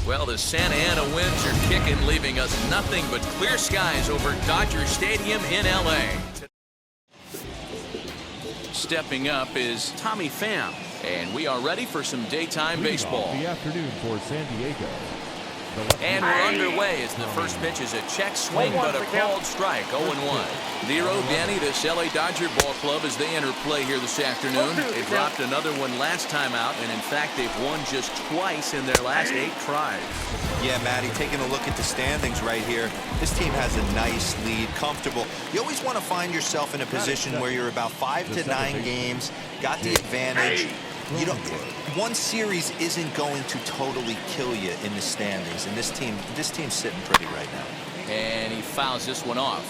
Well, the Santa Ana winds are kicking, leaving us nothing but clear skies over Dodger Stadium in L.A. Stepping up is Tommy Pham, and we are ready for some daytime baseball. The afternoon for San Diego. And we're underway as the first pitch is a check swing, but a called strike, 0-1. Lero, Danny, this LA Dodger ball club as they enter play here this afternoon. They dropped another one last time out, and in fact, they've won just twice in their last 8 tries. Yeah, Matty, taking a look at the standings right here, this team has a nice lead, comfortable. You always want to find yourself in a position where you're about 5 to 9 games, got the advantage. You don't. One series isn't going to totally kill you in the standings, and this team's sitting pretty right now. And he fouls this one off.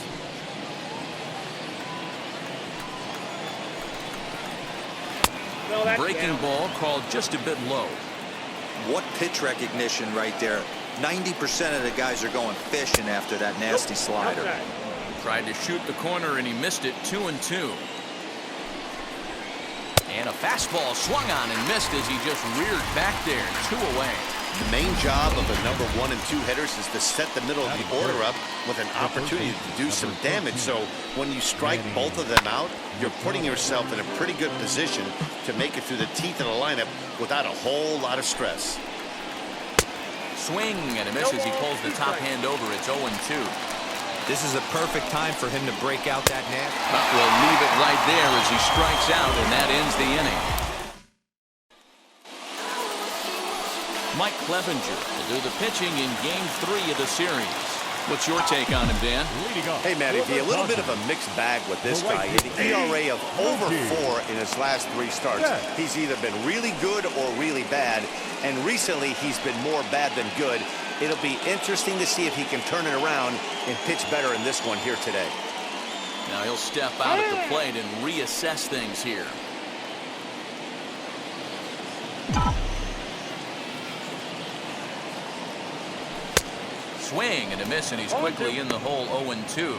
Breaking ball called just a bit low. What pitch recognition right there. 90% of the guys are going fishing after that nasty slider. Tried to shoot the corner and he missed it. 2-2. And a fastball swung on and missed as he just reared back there. 2 away. The main job of the number 1 and 2 hitters is to set the middle of the order up with an opportunity to do some damage. So when you strike both of them out, you're putting yourself in a pretty good position to make it through the teeth of the lineup without a whole lot of stress. Swing and a miss as he pulls the top hand over. It's 0-2. This is a perfect time for him to break out that net. But we'll leave it right there as he strikes out, and that ends the inning. Mike Clevenger will do the pitching in Game 3 of the series. What's your take on him, Dan? Hey, Matty, a little bit of a mixed bag with this guy. An ERA of over 4 in his last 3 starts. He's either been really good or really bad, and recently he's been more bad than good. It'll be interesting to see if he can turn it around and pitch better in this one here today. Now he'll step out at the plate and reassess things here. Swing and a miss, and he's quickly in the hole. 0-2.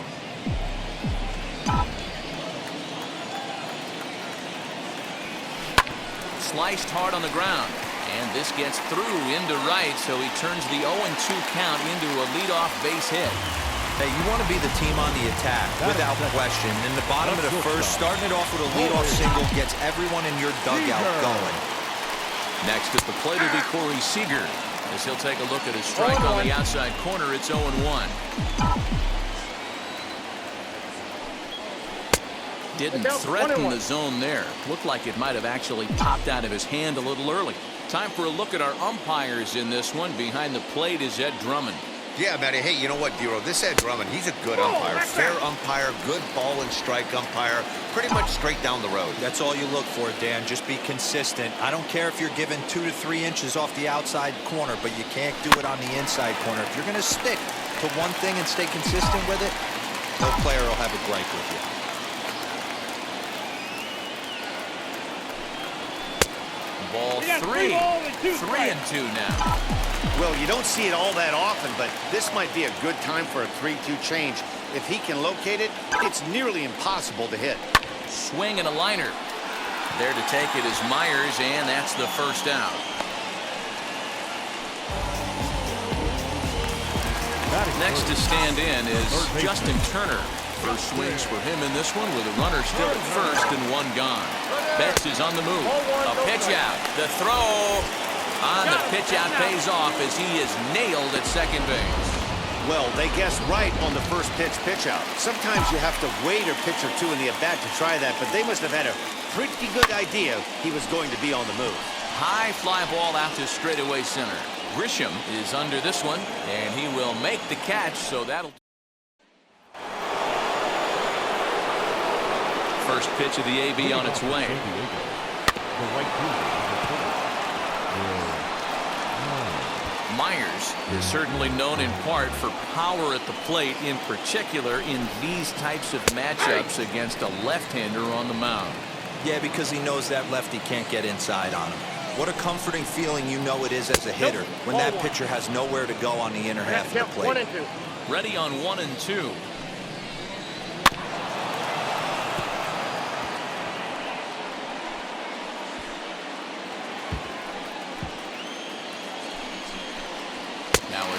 Sliced hard on the ground. And this gets through into right, so he turns the 0-2 count into a leadoff base hit. Hey, you want to be the team on the attack, without question. In the bottom of the first, starting it off with a leadoff single gets everyone in your dugout going. Next at the plate will be Corey Seager, as he'll take a look at his strike on the outside corner. It's 0-1. Didn't threaten the zone there. Looked like it might have actually popped out of his hand a little early. Time for a look at our umpires in this one. Behind the plate is Ed Drummond. Yeah, Matty, hey, you know what, Dero? This Ed Drummond, he's a good umpire. Fair umpire, good ball and strike umpire. Pretty much straight down the road. That's all you look for, Dan. Just be consistent. I don't care if you're given 2 to 3 inches off the outside corner, but you can't do it on the inside corner. If you're going to stick to one thing and stay consistent with it, no player will have a gripe with you. Ball 3. 3-2 now. Well, you don't see it all that often, but this might be a good time for a 3-2 change. If he can locate it, it's nearly impossible to hit. Swing and a liner. There to take it is Myers, and that's the first out. Next to stand in is Justin Turner. First swings for him in this one with a runner still at first and 1 gone. Betts is on the move. A pitch out. The throw on the pitch out pays off as he is nailed at second base. Well, they guessed right on the first pitch out. Sometimes you have to wait a pitch or 2 in the at-bat to try that, but they must have had a pretty good idea he was going to be on the move. High fly ball out to straightaway center. Grisham is under this one, and he will make the catch, so that'll... First pitch of the AB on its way. Myers is certainly known in part for power at the plate, in particular in these types of matchups against a left-hander on the mound. Yeah, because he knows that lefty can't get inside on him. What a comforting feeling you know it is as a hitter when that pitcher has nowhere to go on the inner half of the plate. Ready on 1-2.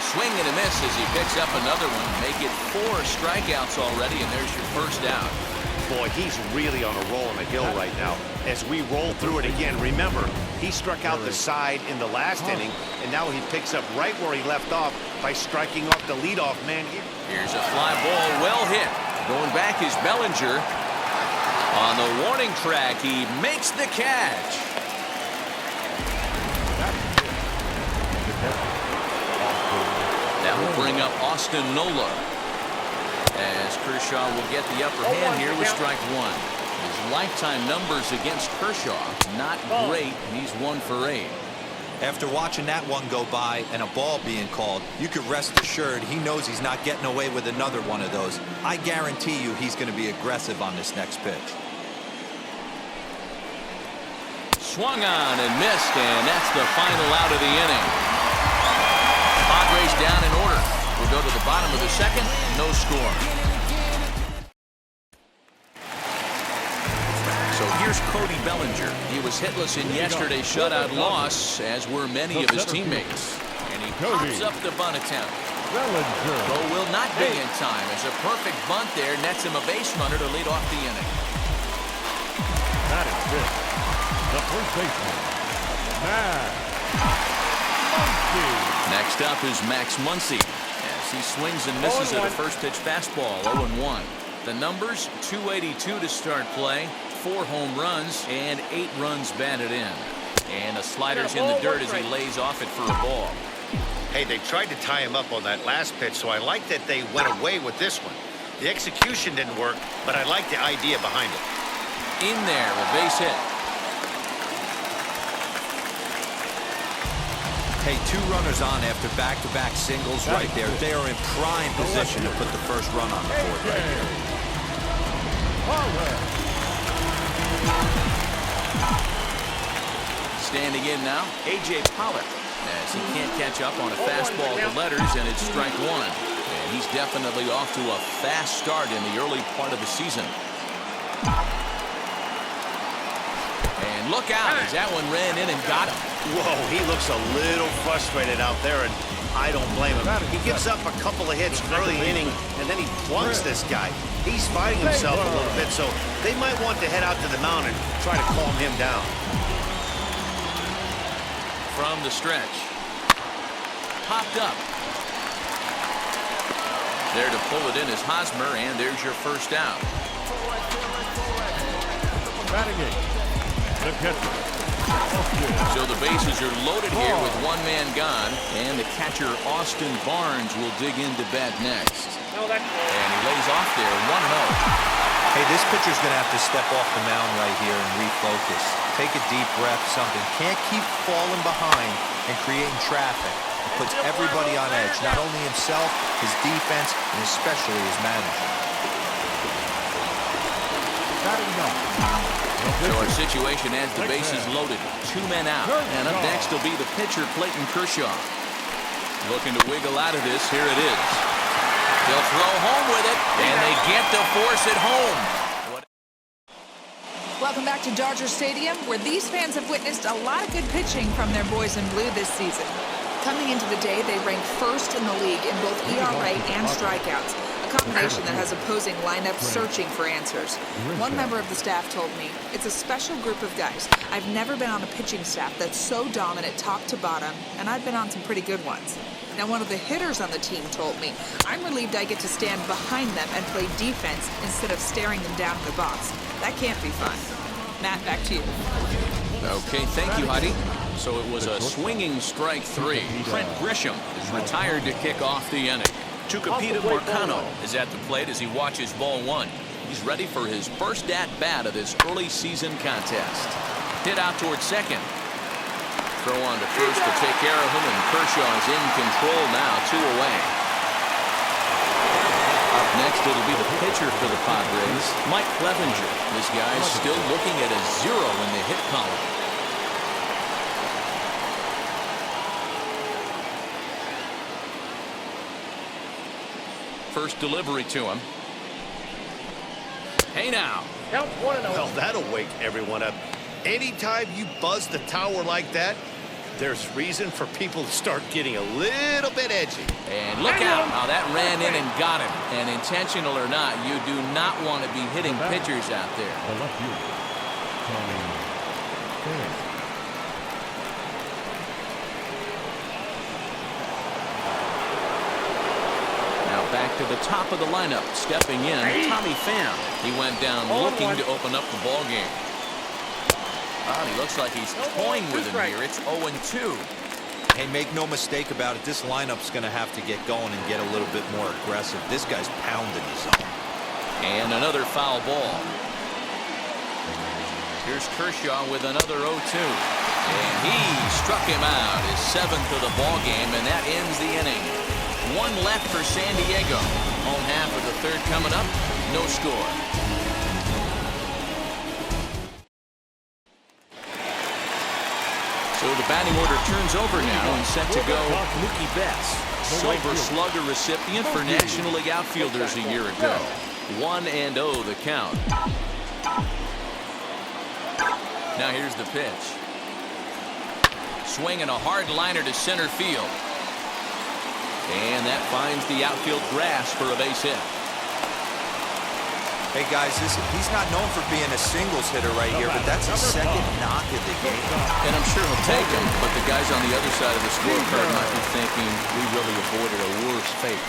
A swing and a miss as he picks up another one. Make it 4 strikeouts already, and there's your first out. Boy, he's really on a roll on the hill right now. As we roll through it again, remember, he struck out the side in the last inning, and now he picks up right where he left off by striking off the leadoff man. Here's a fly ball, well hit. Going back is Bellinger. On the warning track, he makes the catch. That will bring up Austin Nola, as Kershaw will get the upper hand here with strike 1. His lifetime numbers against Kershaw, not great. He's 1 for 8. After watching that one go by and a ball being called, you could rest assured he knows he's not getting away with another one of those. I guarantee you he's going to be aggressive on this next pitch. Swung on and missed, and that's the final out of the inning. Padres down in order. We'll go to the bottom of the second. No score. So here's Cody Bellinger. He was hitless in yesterday's shutout loss, as were many of his teammates. And he pops up the bunt attempt. Though will not be in time, as a perfect bunt there nets him a base runner to lead off the inning. That is good. The first baseman, Max Muncy. Next up is Max Muncy, as he swings and misses at a first-pitch fastball, 0-1. The numbers, 282 to start play, 4 home runs, and 8 runs batted in. And the slider's in the dirt as he lays off it for a ball. Hey, they tried to tie him up on that last pitch, so I like that they went away with this one. The execution didn't work, but I like the idea behind it. In there, a base hit. Hey, 2 runners on after back-to-back singles right there. They are in prime position to put the first run on the board right here. Standing in now, A.J. Pollock, as he can't catch up on a fastball to letters, and it's strike 1. And he's definitely off to a fast start in the early part of the season. And look out, as that one ran in and got him. Whoa, he looks a little frustrated out there, and I don't blame him. He gives up a couple of hits early inning, and then he plunks this guy. He's fighting himself a little bit, so they might want to head out to the mound and try to calm him down. From the stretch. Popped up. There to pull it in is Hosmer, and there's your first out. Batting eight, the catcher. So the bases are loaded here with 1 man gone, and the catcher Austin Barnes will dig into bat next. And he lays off there, 1-0. Hey, this pitcher's going to have to step off the mound right here and refocus. Take a deep breath, something. Can't keep falling behind and creating traffic. It puts everybody on edge, not only himself, his defense, and especially his manager. So our situation as the bases loaded, 2 men out. And up next will be the pitcher, Clayton Kershaw. Looking to wiggle out of this. Here it is. They'll throw home with it, and they get to force it home. Welcome back to Dodger Stadium, where these fans have witnessed a lot of good pitching from their boys in blue this season. Coming into the day, they ranked first in the league in both ERA and strikeouts, a combination that has opposing lineups searching for answers. One member of the staff told me, "It's a special group of guys. I've never been on a pitching staff that's so dominant top to bottom, and I've been on some pretty good ones." Now, one of the hitters on the team told me, "I'm relieved I get to stand behind them and play defense instead of staring them down in the box. That can't be fun." Matt, back to you. Okay, thank you, Heidi. So it was a swinging strike 3. Trent Grisham is retired to kick off the inning. Tucupita Marcano is at the plate as he watches ball 1. He's ready for his first at-bat of this early season contest. Hit out towards second. Throw on to first to take care of him, and Kershaw is in control now, 2 away. Up next, it'll be the pitcher for the Padres, Mike Clevenger. This guy's still looking at a 0 in the hit column. First delivery to him. Hey now. Well, that'll wake everyone up. Anytime you buzz the tower like that, there's reason for people to start getting a little bit edgy. And look out how that ran in and got him. And intentional or not, you do not want to be hitting pitchers out there. The left fielder, Tommy Pham. Now back to the top of the lineup. Stepping in, Tommy Pham. He went down looking to open up the ball game. Oh, he looks like he's toying with him here. It's 0-2. Hey, make no mistake about it. This lineup's going to have to get going and get a little bit more aggressive. This guy's pounding his own. And another foul ball. Here's Kershaw with another 0-2. And he struck him out, his 7th of the ball game, and that ends the inning. One left for San Diego. Home half of the third coming up. No score. So the batting order turns over now and set to go Mookie Betts, Silver Slugger recipient for National League Outfielders a year ago. 1-0 the count. Now here's the pitch. Swinging a hard liner to center field. And that finds the outfield grass for a base hit. Hey, guys, he's not known for being a singles hitter right here, but that's his second knock of the game. And I'm sure he'll take him, but the guys on the other side of the scorecard might be thinking we really avoided a worse fate.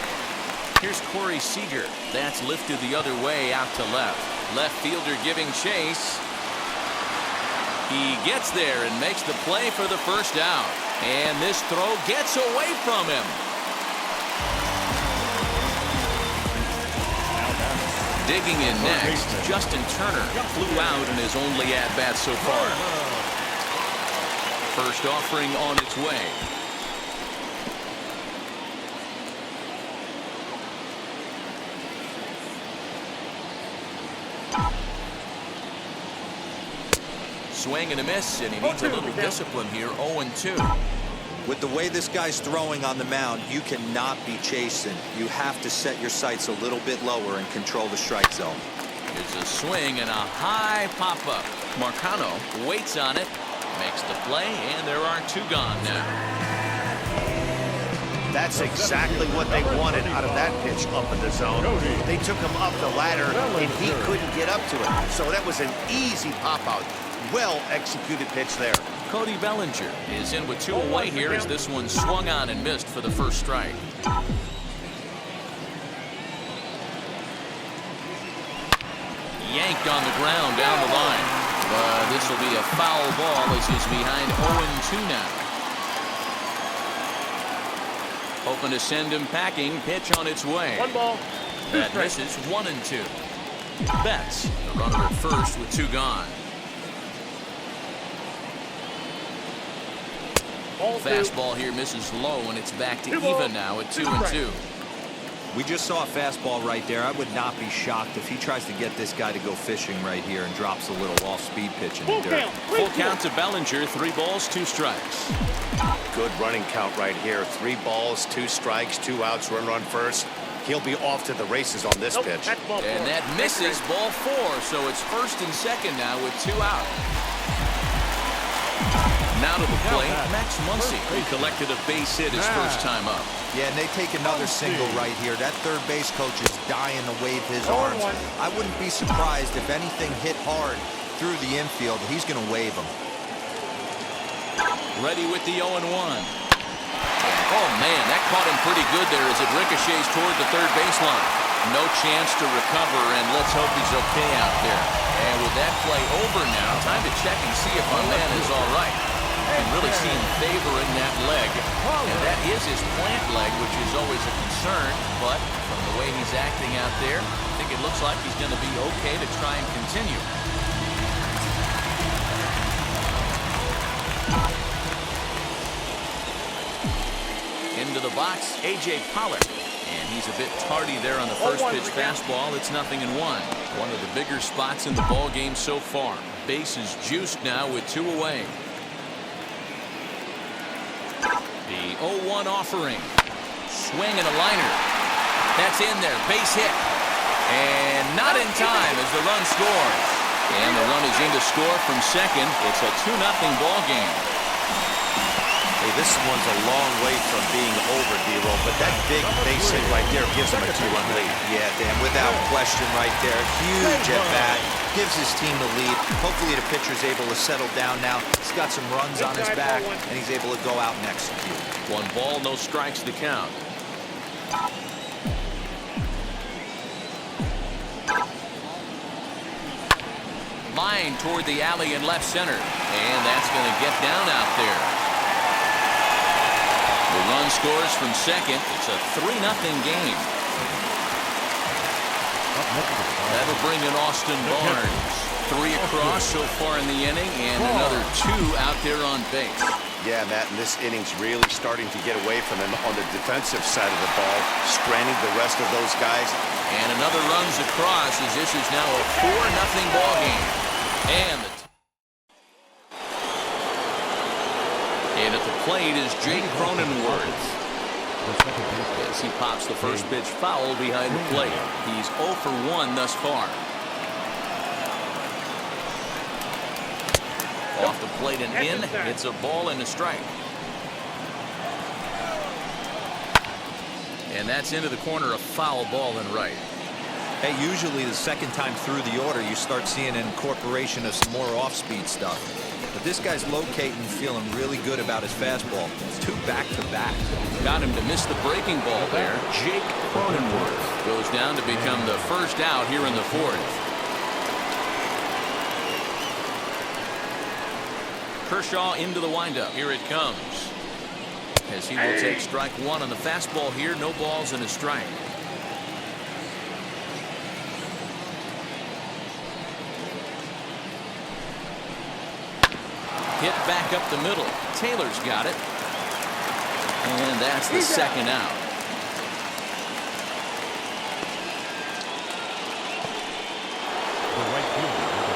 Here's Corey Seager. That's lifted the other way out to left. Left fielder giving chase. He gets there and makes the play for the first out. And this throw gets away from him. Digging in next, Justin Turner flew out in his only at-bat so far. First offering on its way. Swing and a miss, and he needs a little discipline here. 0-2. With the way this guy's throwing on the mound, you cannot be chasing. You have to set your sights a little bit lower and control the strike zone. There's a swing and a high pop-up. Marcano waits on it, makes the play, and there are 2 gone now. That's exactly what they wanted out of that pitch up in the zone. They took him up the ladder, and he couldn't get up to it. So that was an easy pop-out. Well-executed pitch there. Cody Bellinger is in with 2 away here as this one swung on and missed for the first strike. Yanked on the ground down the line. But this will be a foul ball as he's behind 0-2 now. Hoping to send him packing. Pitch on its way. 1 ball. That misses. 1-2. Betts, the runner at first with 2 gone. Fastball here misses low, and it's back to even now at 2-2. We just saw a fastball right there. I would not be shocked if he tries to get this guy to go fishing right here and drops a little off-speed pitch in the dirt. Full count to Bellinger. 3 balls, 2 strikes. Good running count right here. 3 balls, 2 strikes, 2 outs, run first. He'll be off to the races on this pitch. And that misses. Ball 4, so it's first and second now with 2 out. Now to the plate, Max Muncy, who collected a base hit his first time up. Yeah, and they take another single right here. That third base coach is dying to wave his arms. I wouldn't be surprised if anything hit hard through the infield. He's going to wave them. Ready with the 0-1. Oh, man, that caught him pretty good there as it ricochets toward the third baseline. No chance to recover, and let's hope he's okay out there. And with that play over now, time to check and see if my man is all right. Can really see him favoring that leg. And that is his plant leg, which is always a concern. But from the way he's acting out there, I think it looks like he's going to be okay to try and continue. Into the box, A.J. Pollock. And he's a bit tardy there on the first pitch fastball. It's 0-1. One of the bigger spots in the ball game so far. Base is juiced now with 2 away. The 0-1 offering. Swing and a liner. That's in there. Base hit. And not in time as the run scores. And the run is in to score from second. It's a 2-0 ball game. This one's a long way from being over, D-Roll, but that big base hit right there gives him a 2-run lead. Yeah, Dan, without question right there. Huge at bat. Gives his team the lead. Hopefully the pitcher's able to settle down now. He's got some runs on his back, and he's able to go out and execute. 1 ball, no strikes to count. Line toward the alley in left center. And that's going to get down out there. The run scores from second. It's a 3-0 game. That'll bring in Austin Barnes. 3 across so far in the inning, and another 2 out there on base. Yeah, Matt, and this inning's really starting to get away from him on the defensive side of the ball, stranding the rest of those guys. And another runs across as this is now a 4-0 ball game. And at the plate is Jake Cronenworth. As he pops the first pitch foul behind the plate. He's 0 for 1 thus far. Off the plate and in. It's a ball and a strike. And that's into the corner, a foul ball and right. Hey, usually the second time through the order, you start seeing an incorporation of some more off-speed stuff. But this guy's locating, feeling really good about his fastball. It's 2 back-to-back. Got him to miss the breaking ball there. Jake Cronenworth goes down to become the first out here in the 4th. Kershaw into the windup. Here it comes. As he will take strike 1 on the fastball here. No balls and a strike. Hit back up the middle. Taylor's got it. And that's the second out.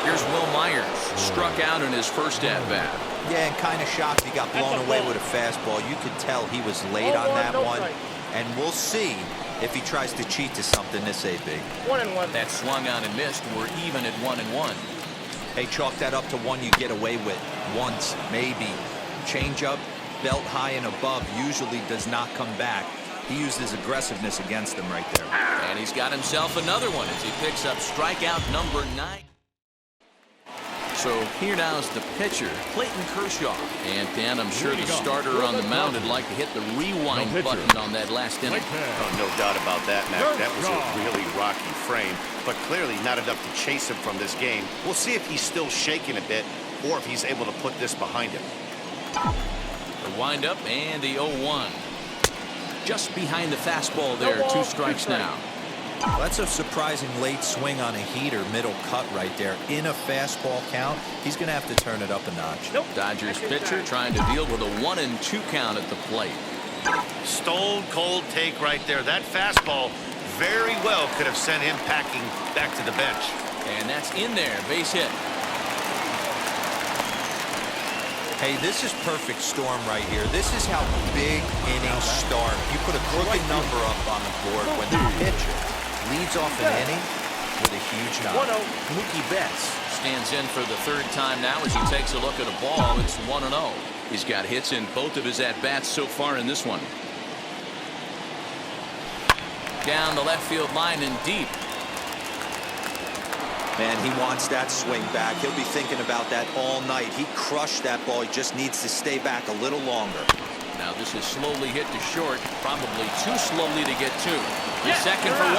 Here's Will Myers. Struck out in his first at-bat. Yeah, and kind of shocked he got blown away with a fastball. You could tell he was late on that one. And we'll see if he tries to cheat to something this AB. 1-1. That swung on and missed. We're even at 1-1. Hey, chalk that up to one you get away with once, maybe. Changeup, belt high and above, usually does not come back. He used his aggressiveness against him right there. And he's got himself another one as he picks up strikeout number 9. So here now is the pitcher, Clayton Kershaw. And Dan, I'm sure the starter on the mound would like to hit the rewind button on that last inning. Oh, no doubt about that, Matt. That was a really rocky frame, but clearly not enough to chase him from this game. We'll see if he's still shaking a bit or if he's able to put this behind him. The windup and the 0-1. Just behind the fastball there, 2 strikes now. That's a surprising late swing on a heater, middle cut right there. In a fastball count, he's going to have to turn it up a notch. Dodgers pitcher trying to deal with a 1-2 count at the plate. Stone cold take right there. That fastball very well could have sent him packing back to the bench. And that's in there, base hit. Hey, this is perfect storm right here. This is how big innings start. You put a crooked number up on the board when the pitcher leads off an inning with a huge knock. Mookie Betts stands in for the 3rd time now as he takes a look at a ball. It's 1-0. He's got hits in both of his at-bats so far in this one. Down the left field line and deep. Man, he wants that swing back. He'll be thinking about that all night. He crushed that ball. He just needs to stay back a little longer. Now this is slowly hit to short, probably too slowly to get to. He's second for 1.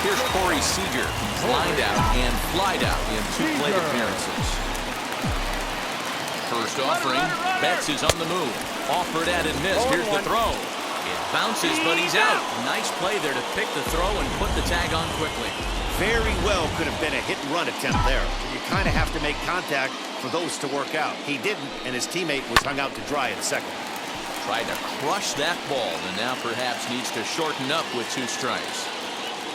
Here's Corey Seager. He's lined out and flied out in 2 plate appearances. First offering, Betts is on the move. Offered at and missed. Here's the throw. It bounces, but he's out. Nice play there to pick the throw and put the tag on quickly. Very well could have been a hit-and-run attempt there. You kind of have to make contact for those to work out. He didn't, and his teammate was hung out to dry at second. Tried to crush that ball, and now perhaps needs to shorten up with 2 strikes.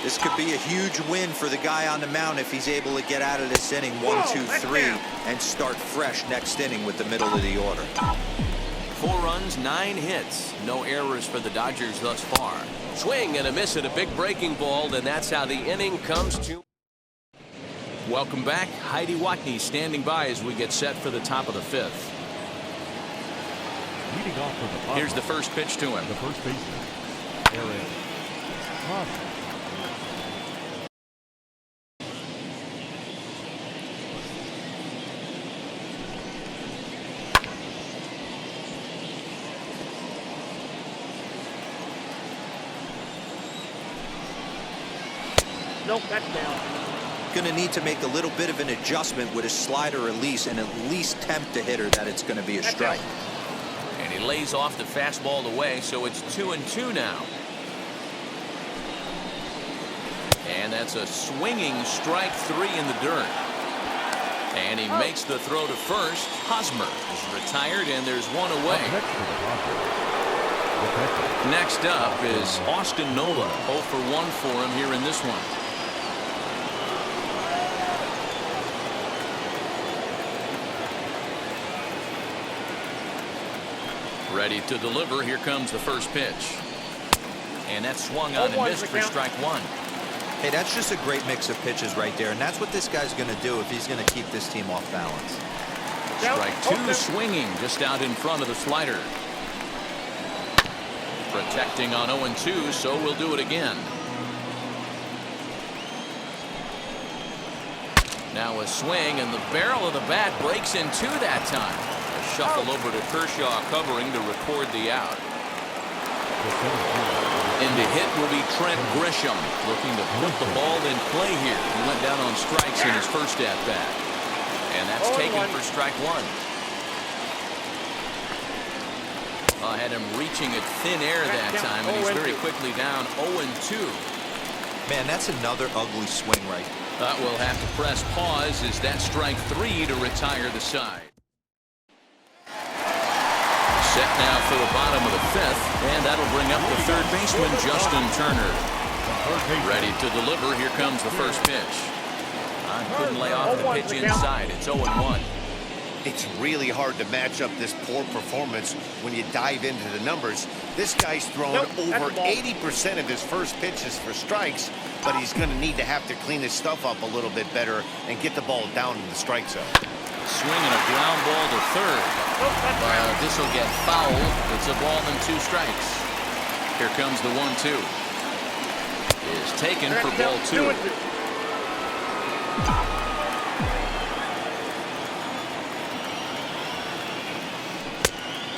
This could be a huge win for the guy on the mound if he's able to get out of this inning 1, 2, 3 and start fresh next inning with the middle of the order. 4 runs, 9 hits. No errors for the Dodgers thus far. Swing and a miss at a big breaking ball, and that's how the inning comes to. Welcome back. Heidi Watney standing by as we get set for the top of the fifth. Leading off for the Padres. Here's the first pitch to him. The first baseman, Aaron. Nope, that's down. Going to need to make a little bit of an adjustment with his slider release and at least tempt the hitter that it's going to be a strike. And he lays off the fastball away, so it's 2-2 now. And that's a swinging strike three in the dirt. And he makes the throw to first. Hosmer is retired, and there's one away. Next up is Austin Nola. 0 for 1 for him here in this one. Ready to deliver. Here comes the first pitch. And that swung on and missed for strike one. Hey, that's just a great mix of pitches right there, and that's what this guy's going to do if he's going to keep this team off balance. Strike two, swinging just out in front of the slider. Protecting on 0-2, so we'll do it again. Now a swing, and the barrel of the bat breaks in two that time. A shuffle over to Kershaw covering to record the out. In to hit will be Trent Grisham, looking to put the ball in play here. He went down on strikes in his first at-bat. And that's taken for strike one. Had him reaching at thin air that time, and he's very quickly down 0-2. Man, that's another ugly swing right. We'll have to press pause as that strike three to retire the side. Set now for the bottom of the fifth, and that'll bring up the third baseman, Justin Turner. Ready to deliver. Here comes the first pitch. Couldn't lay off the pitch inside. It's 0-1. It's really hard to match up this poor performance when you dive into the numbers. This guy's thrown over 80% of his first pitches for strikes, but he's going to need to have to clean his stuff up a little bit better and get the ball down in the strike zone. Swinging a ground ball to third. This will get fouled. It's a ball and two strikes. Here comes the 1-2. Is taken for ball two.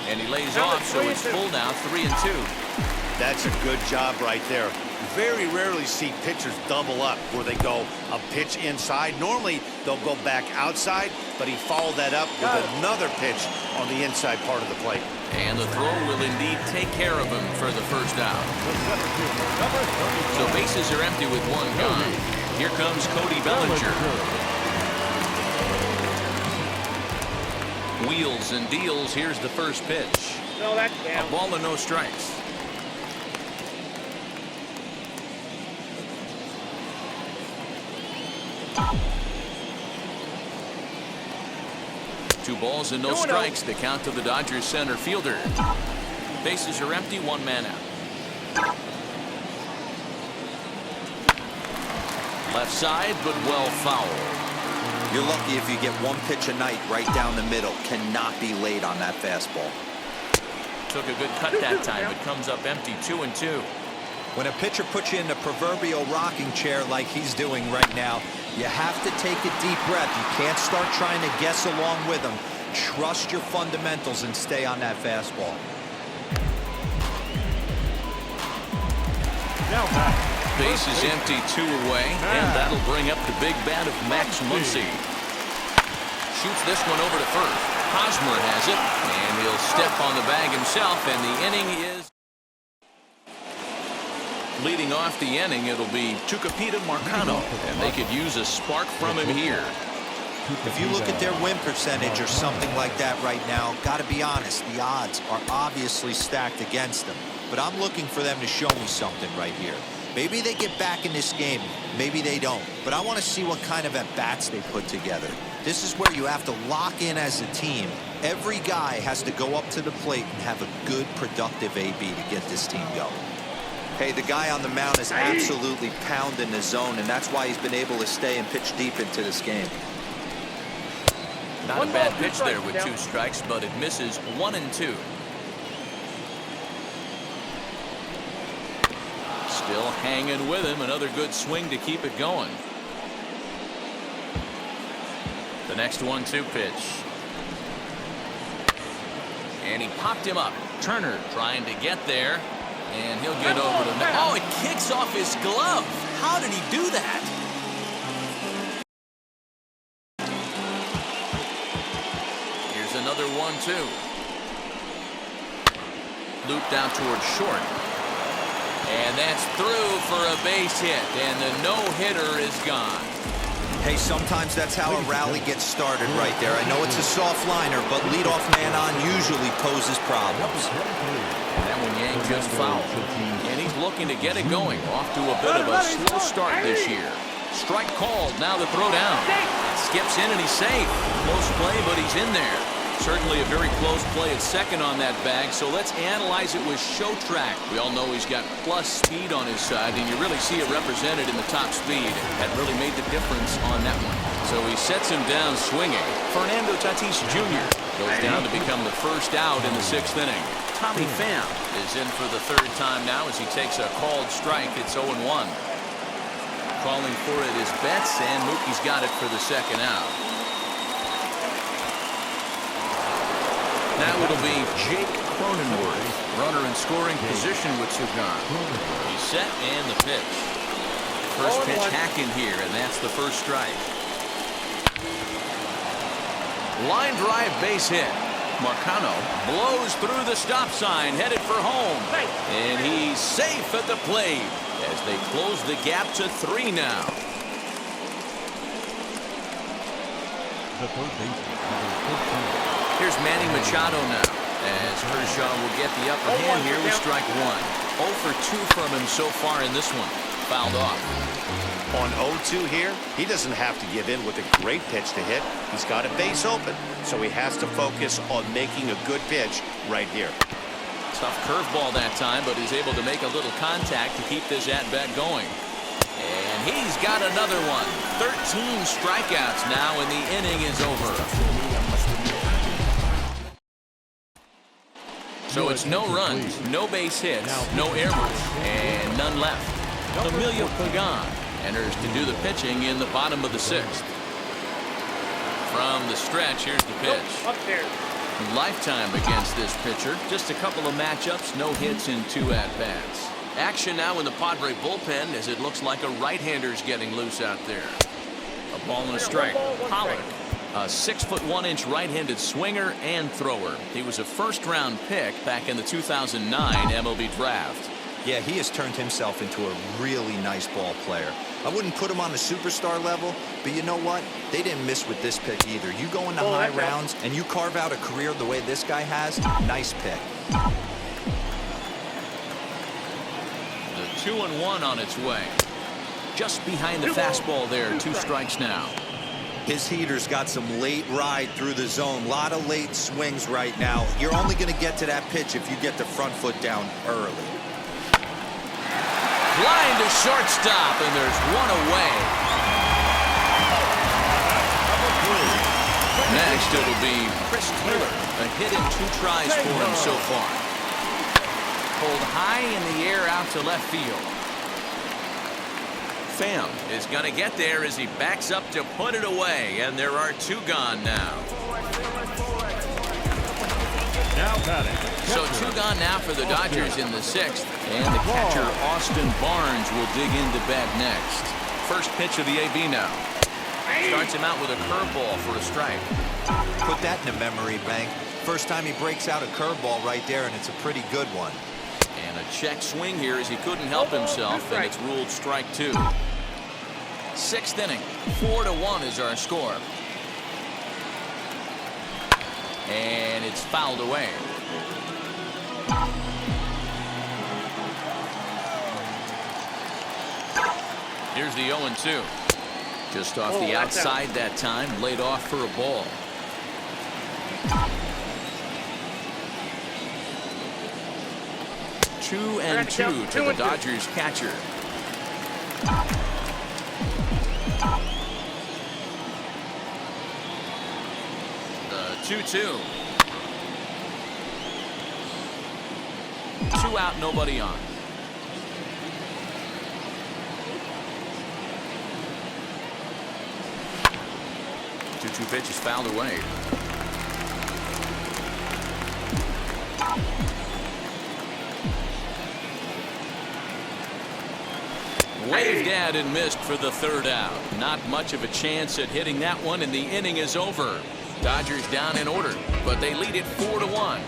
And he lays off, so it's full now, 3-2. That's a good job right there. Very rarely see pitchers double up where they go a pitch inside. Normally they'll go back outside, but he followed that up with another pitch on the inside part of the plate. And the throw will indeed take care of him for the first out. So bases are empty with one gone. Here comes Cody Bellinger. Wheels and deals. Here's the first pitch. No, that's down. A ball and no strikes. Two balls and no strikes. The count to the Dodgers center fielder. Bases are empty. One man out. Left side, but well fouled. You're lucky if you get one pitch a night right down the middle. Cannot be laid on that fastball. Took a good cut that time. It comes up empty, 2-2. When a pitcher puts you in the proverbial rocking chair like he's doing right now, you have to take a deep breath. You can't start trying to guess along with him. Trust your fundamentals and stay on that fastball. Now back. Base is empty, two away, and that'll bring up the big bat of Max Muncy. Shoots this one over to first. Hosmer has it, and he'll step on the bag himself, and the inning is... Leading off the inning, it'll be Tucupita Marcano, and they could use a spark from him here. If you look at their win percentage or something like that right now, got to be honest, the odds are obviously stacked against them. But I'm looking for them to show me something right here. Maybe they get back in this game, maybe they don't. But I want to see what kind of at-bats they put together. This is where you have to lock in as a team. Every guy has to go up to the plate and have a good, productive AB to get this team going. Hey, the guy on the mound is absolutely pounding the zone, and that's why he's been able to stay and pitch deep into this game. Not a bad pitch there with 2 strikes, but it misses 1 and 2. Still hanging with him. Another good swing to keep it going. The next 1-2 pitch. And he popped him up. Turner trying to get there. And he'll get over to the... Oh, it kicks off his glove. How did he do that? Here's another 1-2. Looped out towards short. And that's through for a base hit. And the no-hitter is gone. Hey, sometimes that's how a rally gets started right there. I know it's a soft liner, but leadoff man on usually poses problems. And that one yanked just foul. And he's looking to get it going. Off to a bit of a slow start this year. Strike called. Now the throw down. Skips in and he's safe. Close play, but he's in there. Certainly a very close play at second on that bag, so let's analyze it with show track. We all know he's got plus speed on his side, and you really see it represented in the top speed. That really made the difference on that one. So he sets him down swinging. Fernando Tatis Jr. goes down to become the first out in the 6th inning. Tommy Pham is in for the 3rd time now as he takes a called strike. It's 0-1. Calling for it is Betts, and Mookie's got it for the 2nd out. Now it'll be Jake Cronenworth, runner in scoring position with 2 gone. He's set and the pitch. First pitch hacking here, and that's the first strike. Line drive base hit. Marcano blows through the stop sign, headed for home. And he's safe at the plate as they close the gap to 3 now. The third baseman, Here's Manny Machado now, as Kershaw will get the upper hand here with strike 1. 0 for 2 from him so far in this one. Fouled off. On 0-2 here, he doesn't have to give in with a great pitch to hit. He's got a base open, so he has to focus on making a good pitch right here. Tough curveball that time, but he's able to make a little contact to keep this at-bat going. And he's got another one. 13 strikeouts now, and the inning is over. So it's no runs, no base hits, no errors, and none left. Emilio Pagan enters to do the pitching in the bottom of the 6th. From the stretch, here's the pitch. Lifetime against this pitcher. Just a couple of matchups, no hits in 2 at-bats. Action now in the Padre bullpen as it looks like a right-hander's getting loose out there. A ball and a strike. Pollock, a 6'1" right-handed swinger and thrower. He was a first-round pick back in the 2009 MLB draft. Yeah, he has turned himself into a really nice ball player. I wouldn't put him on the superstar level, but you know what? They didn't miss with this pick either. You go into high rounds and you carve out a career the way this guy has, nice pick. The 2-1 on its way. Just behind the fastball there, 2 strikes now. His heater's got some late ride through the zone. A lot of late swings right now. You're only going to get to that pitch if you get the front foot down early. Line to shortstop, and there's 1 away. Next, it'll be Chris Taylor. A hit in 2 tries for him so far. Pulled high in the air out to left field. Pham is going to get there as he backs up to put it away, and there are 2 gone now. now batting. So 2 gone now for the Dodgers in the 6th, and the catcher Austin Barnes will dig into bat next. First pitch of the AB now. Starts him out with a curveball for a strike. Put that in a memory bank. First time he breaks out a curveball right there, and it's a pretty good one. And a check swing here as he couldn't help himself, and it's ruled strike 2. 6th inning, 4-1 is our score. And it's fouled away. Here's the 0-2. Just off the outside that time, laid off for a ball. 2-2 to the Dodgers catcher. The 2-2. 2 out, nobody on. 2-2 pitch is fouled away. Waved at and missed for the 3rd out. Not much of a chance at hitting that one, and the inning is over. Dodgers down in order, but they lead it 4-1.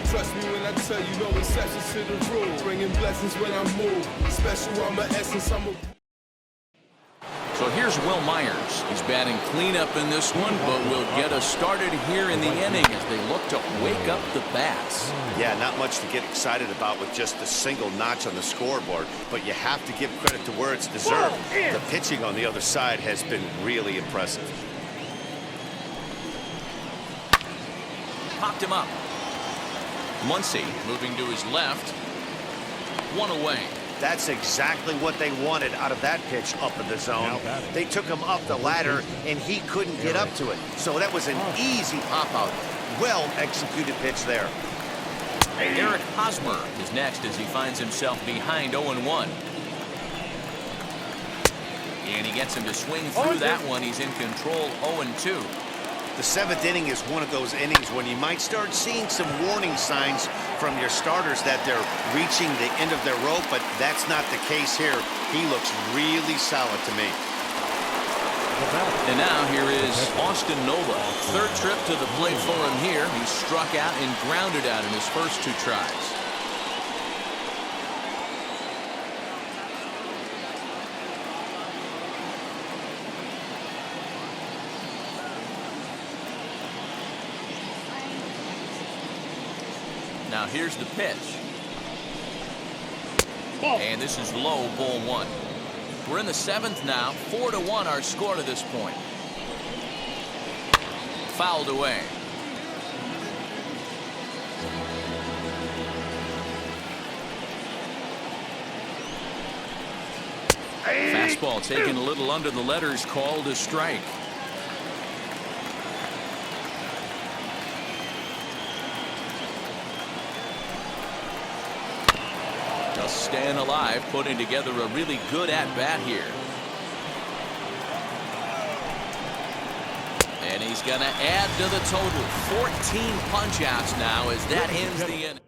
Trust me when I tell you, no exceptions to the rule. Bringing blessings when I move. Special, I'm an essence, I'm a... So here's Will Myers. He's batting cleanup in this one, but will get us started here in the inning as they look to wake up the bats. Yeah, not much to get excited about with just a single notch on the scoreboard, but you have to give credit to where it's deserved. The pitching on the other side has been really impressive. Popped him up. Muncy moving to his left. 1 away. That's exactly what they wanted out of that pitch up in the zone. They took him up the ladder, and he couldn't get up to it. So that was an easy pop-out. Well executed pitch there. Eric Hosmer is next as he finds himself behind 0-1. And he gets him to swing through that one. He's in control 0-2. The 7th inning is one of those innings when you might start seeing some warning signs from your starters that they're reaching the end of their rope, but that's not the case here. He looks really solid to me. And now here is Austin Nola. 3rd trip to the plate for him here. He struck out and grounded out in his first 2 tries. Now here's the pitch. And this is low, ball 1. We're in the 7th now. 4-1 our score to this point. Fouled away. Fastball taken a little under the letters, called a strike. Just staying alive, putting together a really good at-bat here. And he's going to add to the total. 14 punch-outs now as that ends the inning.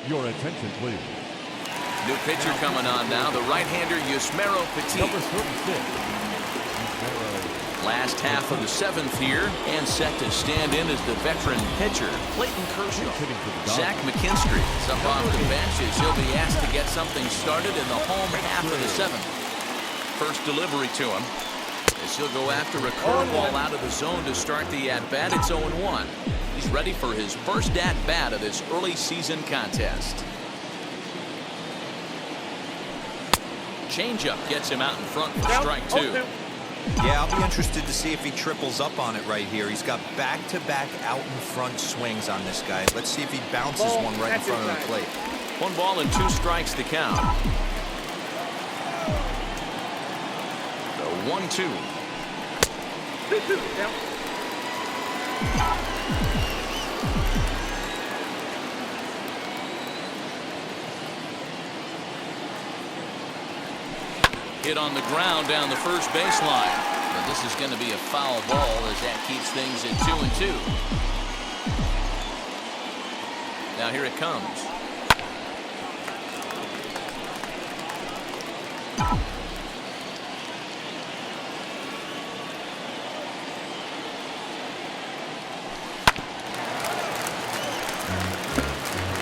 Your attention, please. New pitcher coming on now, the right-hander Yusmeiro Petit. Number 36. Last half of the 7th here, and set to stand in as the veteran pitcher, Clayton Kershaw. Zach McKinstry is up off the bench as he'll be asked to get something started in the home half of the 7th. First delivery to him as he'll go after a curveball out of the zone to start the at-bat. It's 0-1. He's ready for his first at-bat of this early season contest. Changeup gets him out in front for strike 2. Yeah, I'll be interested to see if he triples up on it right here. He's got back-to-back out in front swings on this guy. Let's see if he bounces one right in front of the plate. 1 ball and 2 strikes to count. The 1-2. Hit on the ground down the first baseline. But this is going to be a foul ball as that keeps things at 2-2. Now here it comes.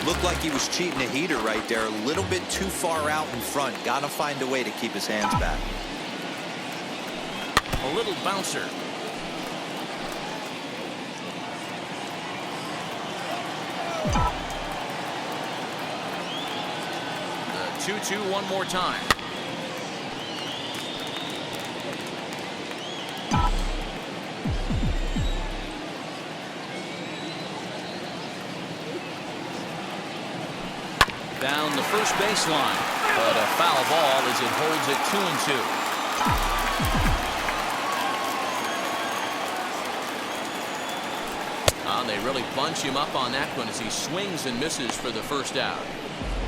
Looked like he was cheating a heater right there. A little bit too far out in front. Got to find a way to keep his hands back. A little bouncer. The 2-2 one more time. Down the first baseline, but a foul ball as it holds it 2-2. They really bunch him up on that one as he swings and misses for the first out.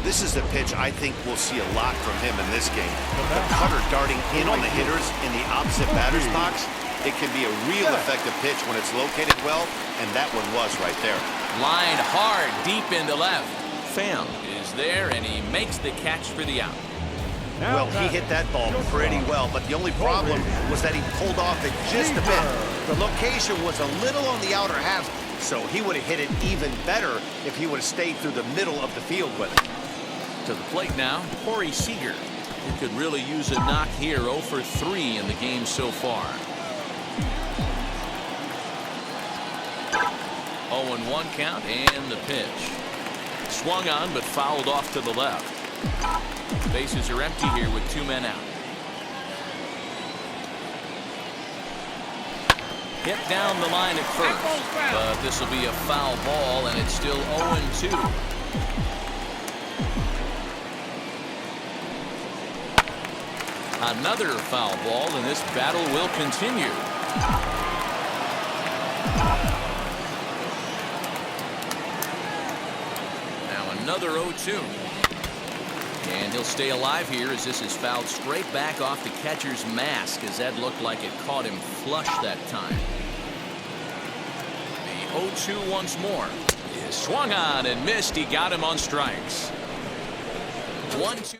This is a pitch I think we'll see a lot from him in this game. The cutter darting in on the hitters in the opposite batter's box. It can be a real effective pitch when it's located well, and that one was right there. Line hard deep into left. Pham is there, and he makes the catch for the out. Well, he hit that ball pretty well, but the only problem was that he pulled off it just a bit. The location was a little on the outer half, so he would have hit it even better if he would have stayed through the middle of the field with it. To the plate now, Corey Seager. He could really use a knock here, 0 for 3 in the game so far. 0-1 count and the pitch. Swung on but fouled off to the left. Bases are empty here with 2 men out. Hit down the line at first, but this will be a foul ball and it's still 0-2. Another foul ball, and this battle will continue. Now another 0-2. And he'll stay alive here as this is fouled straight back off the catcher's mask, as that looked like it caught him flush that time. The 0-2 once more. He swung on and missed. He got him on strikes. 1-2.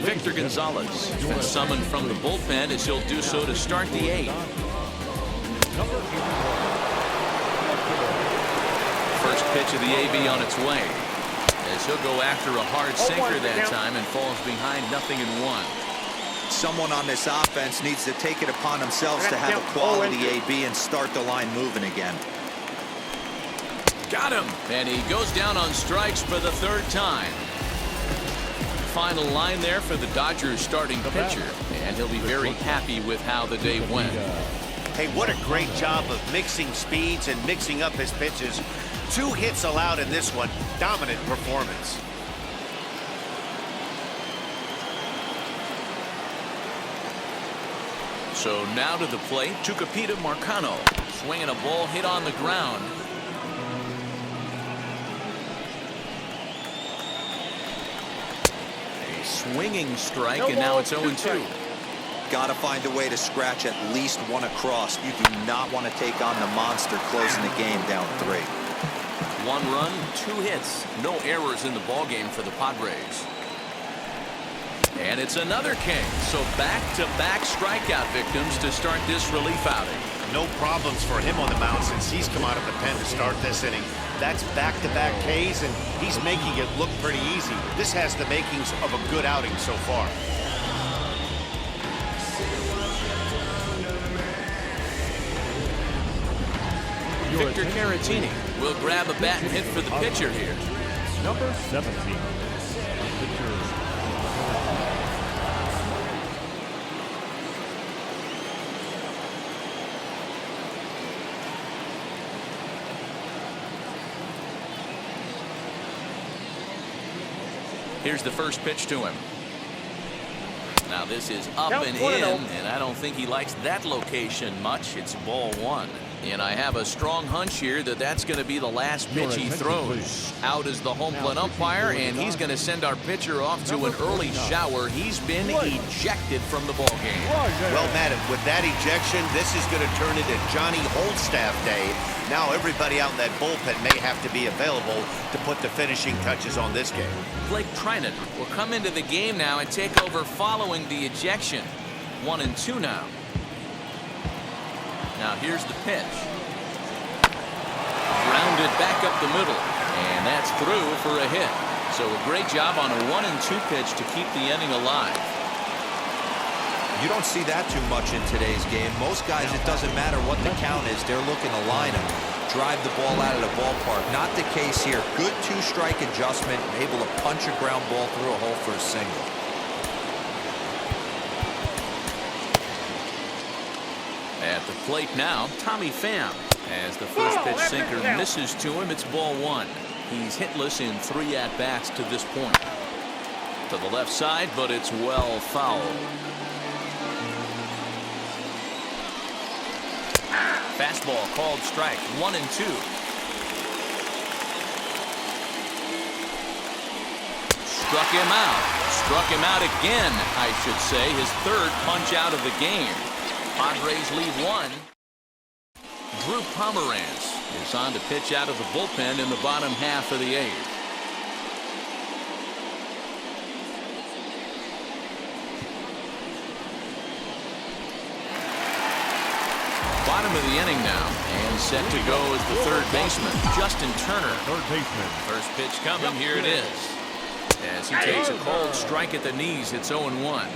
Victor Gonzalez has been summoned from the bullpen as he'll do so to start the 8th. First pitch of the AB on its way as he'll go after a hard sinker that time and falls behind 0-1. Someone on this offense needs to take it upon themselves to have a quality AB and start the line moving again. Got him, and he goes down on strikes for the 3rd time. Final line there for the Dodgers starting pitcher, and he'll be very happy with how the day went. Hey, what a great job of mixing speeds and mixing up his pitches. 2 hits allowed in this one. Dominant performance. So now to the plate, Tucupita Marcano swinging a ball hit on the ground. Swinging strike, and now it's 0-2. Got to find a way to scratch at least one across. You do not want to take on the monster closing the game down 3. 1 run, 2 hits, no errors in the ballgame for the Padres. And it's another king, so back-to-back strikeout victims to start this relief outing. No problems for him on the mound since he's come out of the pen to start this inning. That's back-to-back Ks, and he's making it look pretty easy. This has the makings of a good outing so far. Victor Caratini will grab a bat and hit for the pitcher here. Number 17. Pitcher. Here's the first pitch to him. Now this is up and in, and I don't think he likes that location much. It's ball 1. And I have a strong hunch here that that's going to be the last pitch he throws. Out is the home plate umpire, and he's going to send our pitcher off to an early shower. He's been ejected from the ballgame. Well, Matt, with that ejection, this is going to turn into Johnny Holdstaff Day. Now everybody out in that bullpen may have to be available to put the finishing touches on this game. Blake Trinan will come into the game now and take over following the ejection. 1-2 now. Now here's the pitch. Grounded back up the middle, and that's through for a hit. So a great job on a 1-2 pitch to keep the inning alive. You don't see that too much in today's game. Most guys, it doesn't matter what the count is. They're looking to line them, drive the ball out of the ballpark. Not the case here. Good 2-strike adjustment, able to punch a ground ball through a hole for a single. the plate now, Tommy Pham. As the first pitch sinker misses to him, it's ball one. He's hitless in 3 at-bats to this point. To the left side, but it's well fouled. Fastball called strike, 1-2. Struck him out. Struck him out again, I should say. His 3rd punch out of the game. Padres lead 1. Drew Pomeranz is on to pitch out of the bullpen in the bottom half of the 8th. Bottom of the inning now, and set to go is the 3rd baseman, Justin Turner. 3rd baseman. First pitch coming, here it is. As he takes a cold strike at the knees, it's 0-1.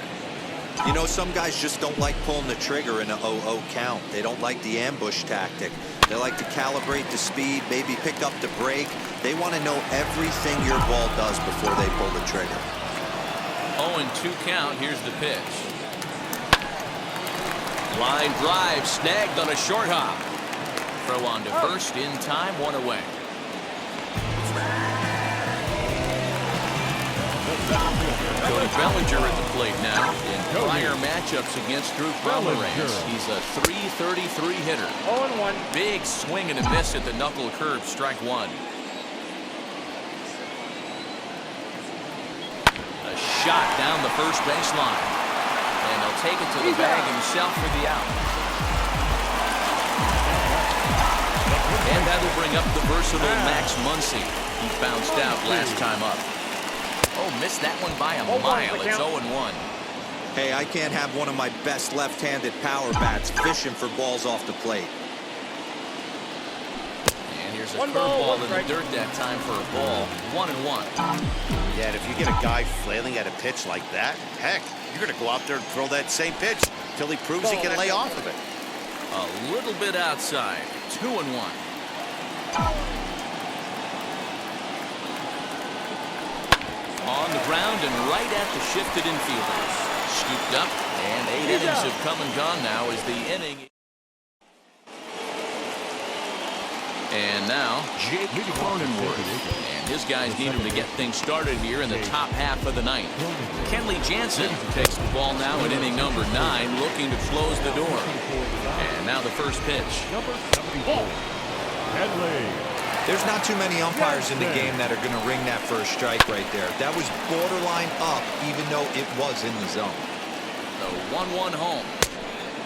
You know, some guys just don't like pulling the trigger in a 0-0 count. They don't like the ambush tactic. They like to calibrate the speed, maybe pick up the break. They want to know everything your ball does before they pull the trigger. 0-2 count, here's the pitch. Line drive, snagged on a short hop. Throw on to first, in time, 1 away. Cody Bellinger at the plate now. In prior matchups against Drew Pomeranz, he's a .333 hitter. 0-1. Big swing and a miss at the knuckle curve, strike 1. A shot down the first baseline. And he'll take it to the bag himself for the out. And that'll bring up the versatile Max Muncy. He bounced out last time up. Oh, missed that one by a mile. It's 0-1. Hey, I can't have one of my best left-handed power bats fishing for balls off the plate. And here's a curveball in the dirt that time for a ball. 1-1. Yeah, and if you get a guy flailing at a pitch like that, heck, you're going to go out there and throw that same pitch till he proves he can lay off of it. A little bit outside. 2-1. On the ground and right at the shifted infielders. Scooped up, and 8 innings have come and gone now as the inning. And now, Jake Cronenworth. And his guys need him to get things started here in the top half of the 9th. Kenley Jansen takes the ball now in inning number 9, looking to close the door. And now the first pitch. Number 74. Kenley. There's not too many umpires in the game that are going to ring that first strike right there. That was borderline up, even though it was in the zone. The 1-1 home.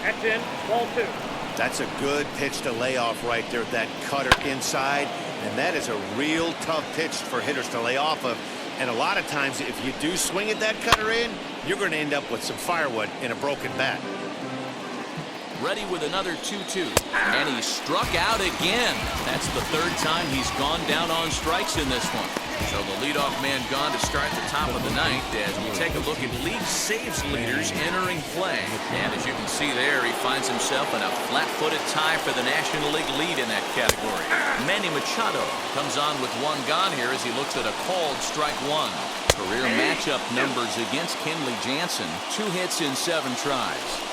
That's in. Ball 2. That's a good pitch to lay off right there, that cutter inside. And that is a real tough pitch for hitters to lay off of. And a lot of times, if you do swing at that cutter in, you're going to end up with some firewood in a broken bat. Ready with another 2-2. And he struck out again. That's the 3rd time he's gone down on strikes in this one. So the leadoff man gone to start the top of the 9th as we take a look at league saves leaders entering play. And as you can see there, he finds himself in a flat-footed tie for the National League lead in that category. Manny Machado comes on with 1 gone here as he looks at a called strike 1. Career matchup numbers against Kenley Jansen. 2 hits in 7 tries.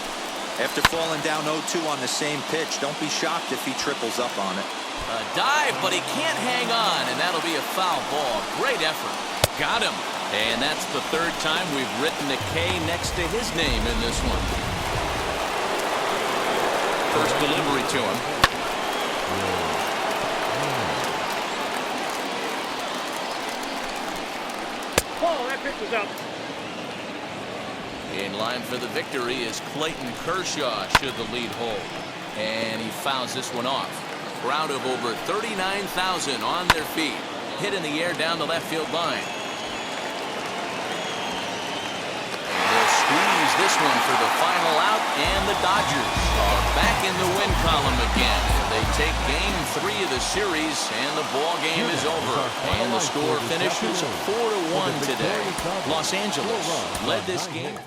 After falling down 0-2 on the same pitch, don't be shocked if he triples up on it. A dive, but he can't hang on, and that'll be a foul ball. Great effort. Got him. And that's the 3rd time we've written a K next to his name in this one. First delivery to him. Ball, that pitch was out. In line for the victory is Clayton Kershaw should the lead hold. And he fouls this one off. A crowd of over 39,000 on their feet. Hit in the air down the left field line. And they'll squeeze this one for the final out, and the Dodgers are back in the win column again. They take game 3 of the series, and the ball game is over. And the score finishes 4-1 today. Los Angeles led this game.